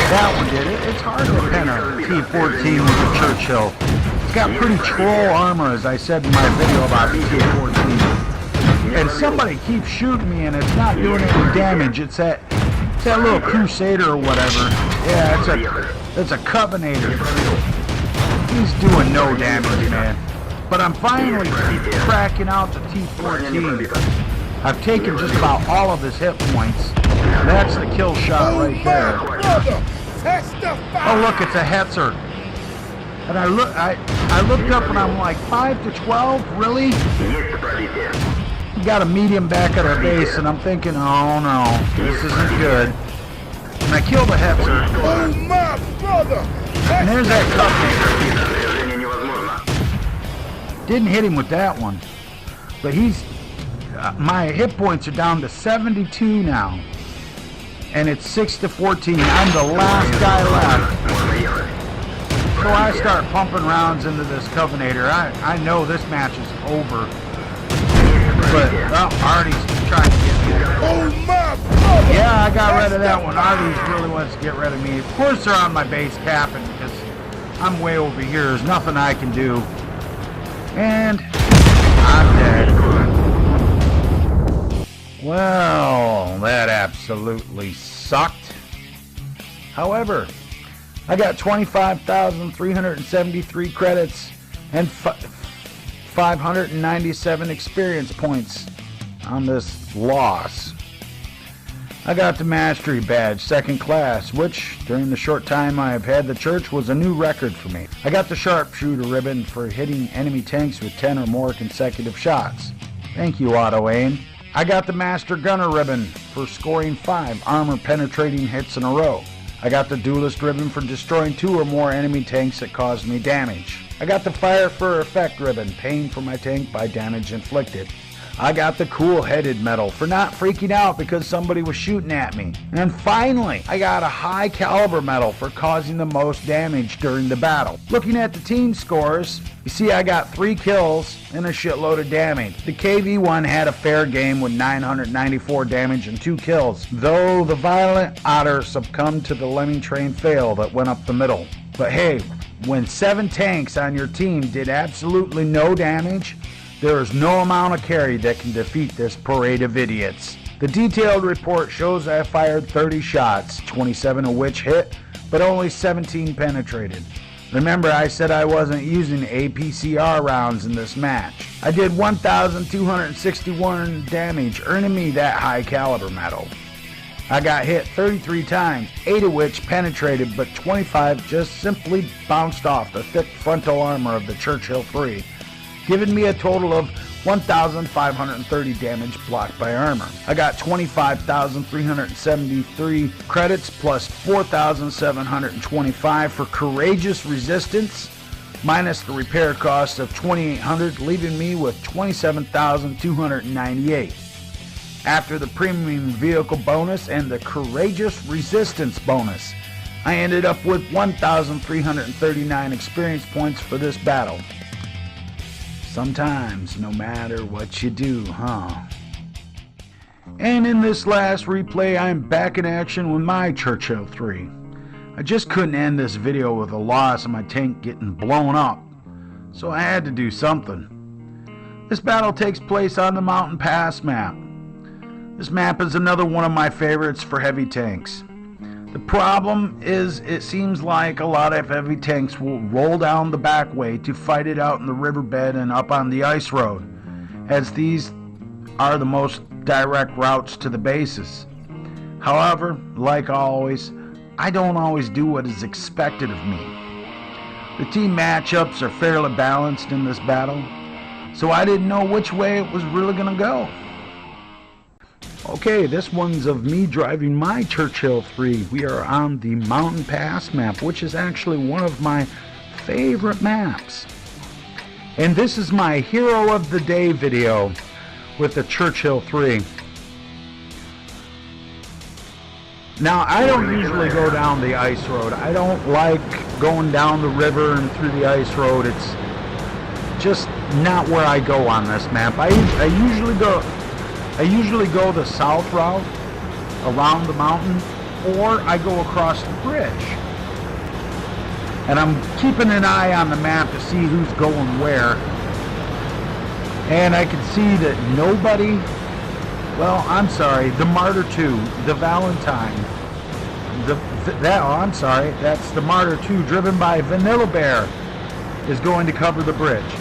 That one did it. It's hard to pen a T-14 with a Churchill. It's got pretty troll armor, as I said in my video about the T-14. And somebody keeps shooting me and it's not doing any damage. It's that little Crusader or whatever. Yeah, it's a Covenator. He's doing no damage, man. But I'm finally cracking out the T-14. I've taken just about all of his hit points. That's the kill shot right there. Brother, testify. Oh look, it's a Hetzer. And I looked up and I'm like, 5-12, really? You got a medium back at our base, and I'm thinking, oh no, this isn't good. And I killed the Hetzer. Oh my brother. And there's that Covenator. Didn't hit him with that one. But he's, my hit points are down to 72 now. And it's 6-14. I'm the last guy left. So I start pumping rounds into this Covenator. I know this match is over. But Artie's trying to get me. Oh my brother. Yeah, I got rid of that one. Artie's really wants to get rid of me. Of course they're on my base capping because I'm way over here. There's nothing I can do. And I'm dead. Well, that absolutely sucked. However, I got 25,373 credits and 597 experience points on this loss. I got the Mastery Badge, 2nd class, which, during the short time I have had the church, was a new record for me. I got the Sharpshooter ribbon for hitting enemy tanks with 10 or more consecutive shots. Thank you, Auto Aim. I got the Master Gunner ribbon for scoring 5 armor-penetrating hits in a row. I got the Duelist ribbon for destroying 2 or more enemy tanks that caused me damage. I got the Fire for Effect ribbon, paying for my tank by damage inflicted. I got the Cool-Headed medal for not freaking out because somebody was shooting at me. And finally, I got a High Caliber medal for causing the most damage during the battle. Looking at the team scores, you see I got 3 kills and a shitload of damage. The KV-1 had a fair game with 994 damage and 2 kills, though the Violent Otter succumbed to the Lemming Train fail that went up the middle. But hey, when 7 tanks on your team did absolutely no damage, there is no amount of carry that can defeat this parade of idiots. The detailed report shows I fired 30 shots, 27 of which hit, but only 17 penetrated. Remember, I said I wasn't using APCR rounds in this match. I did 1,261 damage, earning me that High Caliber medal. I got hit 33 times, 8 of which penetrated, but 25 just simply bounced off the thick frontal armor of the Churchill III, giving me a total of 1,530 damage blocked by armor. I got 25,373 credits plus 4,725 for courageous resistance, minus the repair cost of 2,800, leaving me with 27,298. After the premium vehicle bonus and the courageous resistance bonus, I ended up with 1,339 experience points for this battle. Sometimes, no matter what you do, huh? And in this last replay, I'm back in action with my Churchill III. I just couldn't end this video with a loss of my tank getting blown up, so I had to do something. This battle takes place on the Mountain Pass map. This map is another one of my favorites for heavy tanks. The problem is it seems like a lot of heavy tanks will roll down the back way to fight it out in the riverbed and up on the ice road, as these are the most direct routes to the bases. However, like always, I don't always do what is expected of me. The team matchups are fairly balanced in this battle, so I didn't know which way it was really going to go. Okay, this one's of me driving my Churchill III. We are on the Mountain Pass map, which is actually one of my favorite maps. And this is my Hero of the Day video with the Churchill III. Now, I don't usually go down the ice road. I don't like going down the river and through the ice road. It's just not where I go on this map. I usually go the south route around the mountain, or I go across the bridge. And I'm keeping an eye on the map to see who's going where. And I can see that nobody, well, I'm sorry, the Martyr II, the Valentine, that's the Martyr II driven by Vanilla Bear is going to cover the bridge.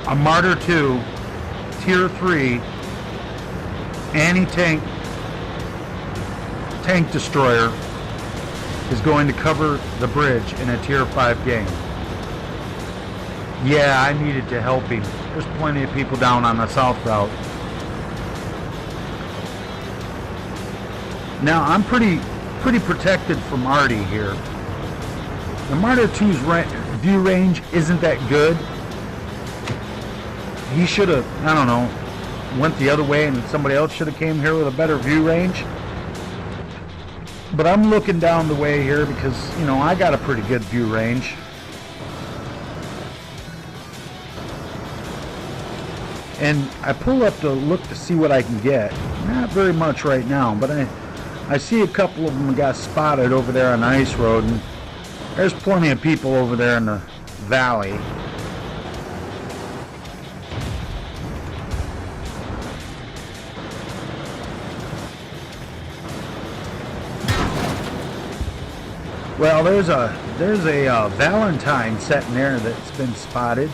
A Martyr II Tier 3 anti-tank tank destroyer is going to cover the bridge in a Tier 5 game. Yeah, I needed to help him. There's plenty of people down on the south route. Now, I'm pretty protected from Artie here. The Martyr II's view range isn't that good. He should have, I don't know, went the other way and somebody else should have came here with a better view range. But I'm looking down the way here because, you know, I got a pretty good view range. And I pull up to look to see what I can get. Not very much right now, but I see a couple of them got spotted over there on the ice road, and there's plenty of people over there in the valley. Well, there's a Valentine sitting there that's been spotted.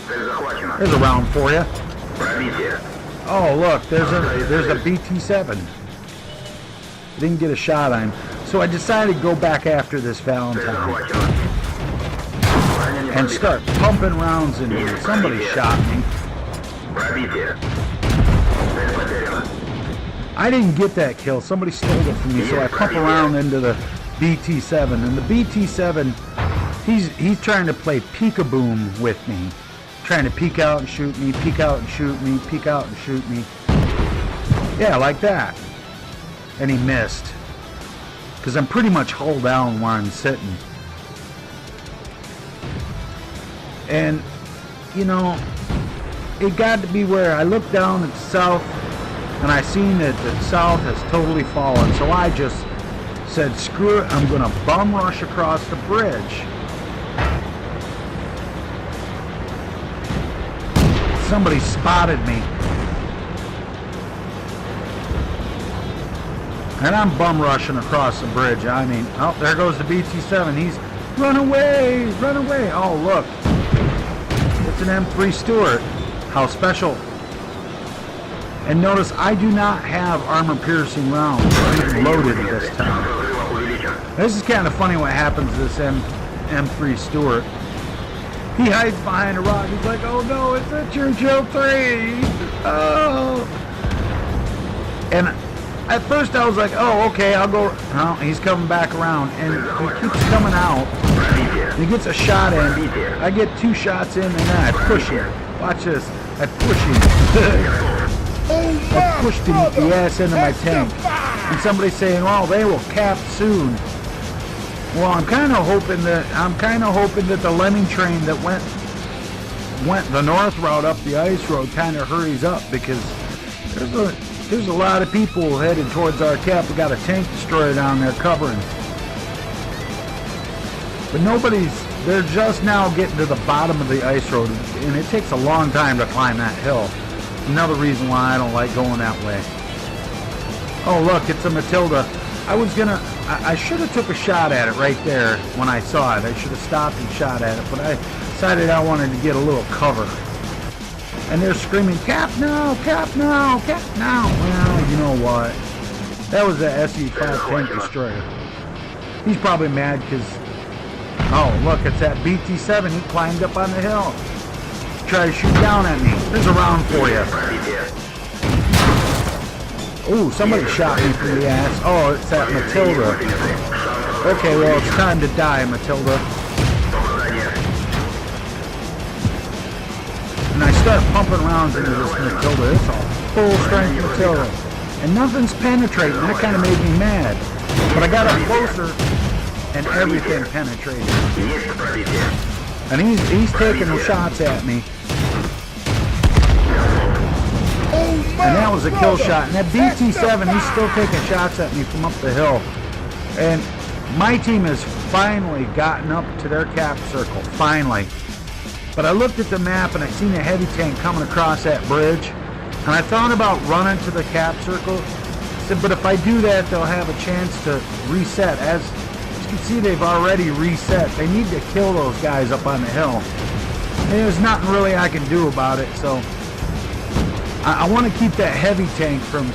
There's a round for you. Oh, look, there's a BT-7. Didn't get a shot on him. So I decided to go back after this Valentine and start pumping rounds into him. Somebody shot me. I didn't get that kill. Somebody stole it from me, so I pump around into the BT-7. And the BT-7, he's trying to play peek-a-boom with me. Trying to peek out and shoot me, peek out and shoot me, peek out and shoot me. Yeah, like that. And he missed. Because I'm pretty much hull down where I'm sitting. And, you know, it got to be where I looked down at the south and I seen that the south has totally fallen. So I just said, screw it, I'm going to bum rush across the bridge. Somebody spotted me. And I'm bum rushing across the bridge. I mean, oh, there goes the BT-7. He's run away, run away. Oh, look. It's an M3 Stuart. How special. And notice I do not have armor-piercing rounds loaded this time. This is kind of funny what happens to this M3 Stuart. He hides behind a rock. He's like, oh no, it's a Churchill III. Oh. And at first I was like, oh, okay, I'll go. No, he's coming back around. And he keeps coming out. He gets a shot in. I get 2 shots in, and then I push him. Watch this. I push him. I pushed him the ass into my tank. And somebody's saying, well, they will cap soon. Well, I'm kind of hoping that the lemming train that went the north route up the ice road kind of hurries up, because there's a lot of people headed towards our cap. We got a tank destroyer down there covering. But they're just now getting to the bottom of the ice road, and it takes a long time to climb that hill. Another reason why I don't like going that way. Oh look, it's a Matilda. I should have took a shot at it right there when I saw it. I should have stopped and shot at it, but I decided I wanted to get a little cover. And they're screaming, cap now, cap now, cap now. Well, you know what? That was the SE-5 tank destroyer. He's probably mad because, oh look, it's that BT-7. He climbed up on the hill. Try to shoot down at me. There's a round for you. Ooh, somebody shot me from the ass. Oh, it's that Matilda. Okay, well, it's time to die, Matilda. And I start pumping rounds into this Matilda. It's a full-strength Matilda. And nothing's penetrating. That kind of made me mad. But I got up closer, and everything penetrated. And he's taking shots at me. And that was a kill shot. And that BT-7, he's still taking shots at me from up the hill. And my team has finally gotten up to their cap circle. Finally. But I looked at the map and I seen a heavy tank coming across that bridge. And I thought about running to the cap circle. I said, but if I do that, they'll have a chance to reset. As you can see, they've already reset. They need to kill those guys up on the hill. And there's nothing really I can do about it, so I want to keep that heavy tank from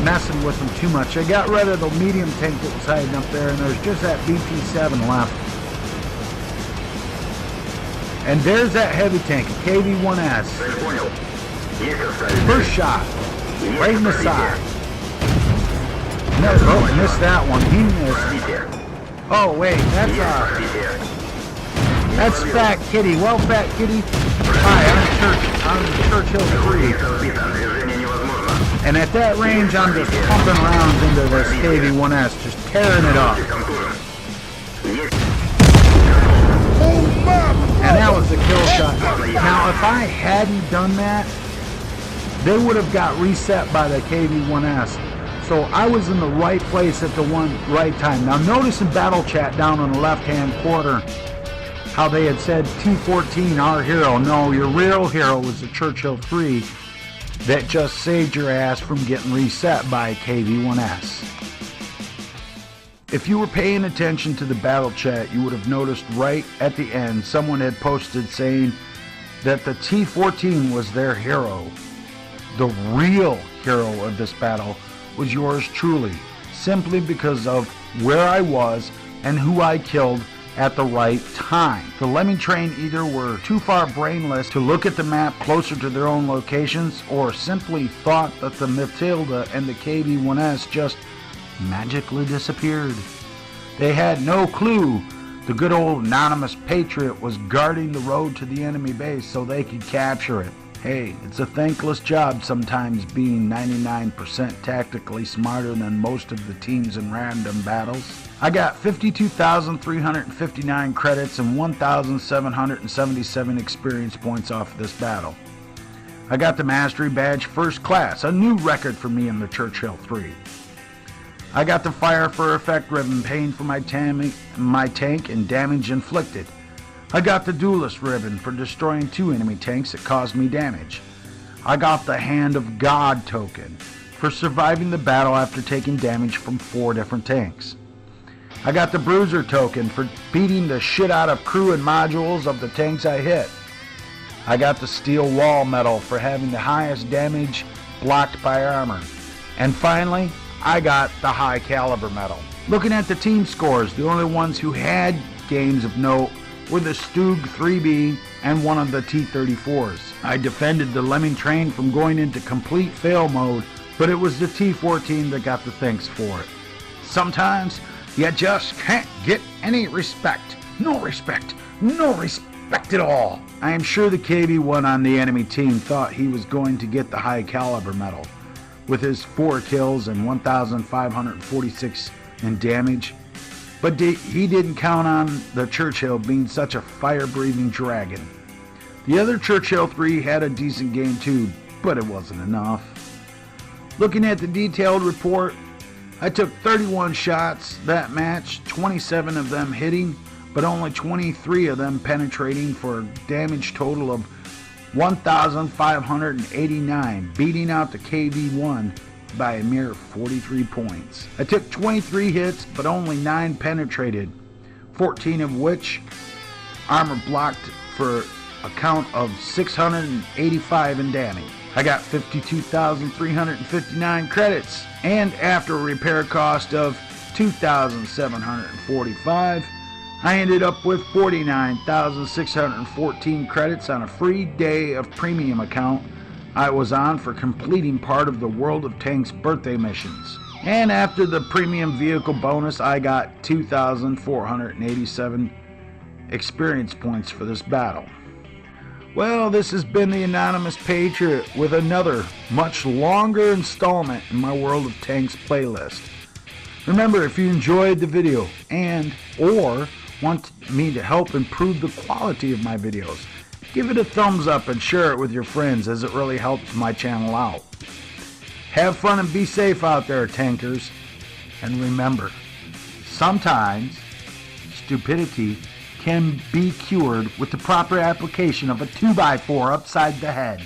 messing with them too much. I got rid of the medium tank that was hiding up there, and there's just that BT-7 left. And there's that heavy tank, a KV-1S. First shot, right in the side. No, oh, missed that one. He missed. Oh wait, that's Fat Kitty. Well, Fat Kitty. Hi, I'm Churchill III. And at that range, I'm just pumping rounds into this KV-1S, just tearing it up. And that was the kill shot. Now, if I hadn't done that, they would have got reset by the KV-1S. So I was in the right place at the right time. Now, notice in battle chat down on the left-hand corner how they had said T-14, our hero. No, your real hero was the Churchill III that just saved your ass from getting reset by KV-1S. If you were paying attention to the battle chat, you would have noticed right at the end someone had posted saying that the T-14 was their hero. the real hero of this battle was yours truly, simply because of where I was and who I killed at the right time. The Lemming Train either were too far brainless to look at the map closer to their own locations, or simply thought that the Matilda and the KV-1S just magically disappeared. They had no clue the good old anonymous patriot was guarding the road to the enemy base so they could capture it. Hey, it's a thankless job sometimes being 99% tactically smarter than most of the teams in random battles. I got 52,359 credits and 1,777 experience points off of this battle. I got the Mastery Badge First Class, a new record for me in the Churchill III. I got the Fire for Effect ribbon, paying for my tank and damage inflicted. I got the Duelist ribbon for destroying 2 enemy tanks that caused me damage. I got the Hand of God token for surviving the battle after taking damage from 4 different tanks. I got the Bruiser token for beating the shit out of crew and modules of the tanks I hit. I got the Steel Wall medal for having the highest damage blocked by armor. And finally, I got the High Caliber medal. Looking at the team scores, the only ones who had games of note were the Stug 3B and one of the T-34s. I defended the Lemming Train from going into complete fail mode, but it was the T-14 that got the thanks for it. Sometimes you just can't get any respect. No respect. No respect at all. I am sure the KV-1 on the enemy team thought he was going to get the High Caliber medal with his 4 kills and 1,546 in damage, but he didn't count on the Churchill being such a fire-breathing dragon. The other Churchill III had a decent game too, but it wasn't enough. Looking at the detailed report, I took 31 shots that match, 27 of them hitting, but only 23 of them penetrating for a damage total of 1,589, beating out the KV-1 by a mere 43 points. I took 23 hits, but only 9 penetrated, 14 of which armor blocked for a count of 685 in damage. I got 52,359 credits, and after a repair cost of 2,745, I ended up with 49,614 credits on a free day of premium account I was on for completing part of the World of Tanks birthday missions. And after the premium vehicle bonus, I got 2,487 experience points for this battle. Well, this has been the Anonymous Patriot with another much longer installment in my World of Tanks playlist. Remember, if you enjoyed the video or want me to help improve the quality of my videos, give it a thumbs up and share it with your friends, as it really helps my channel out. Have fun and be safe out there, tankers. And remember, sometimes stupidity can be cured with the proper application of a 2x4 upside the head.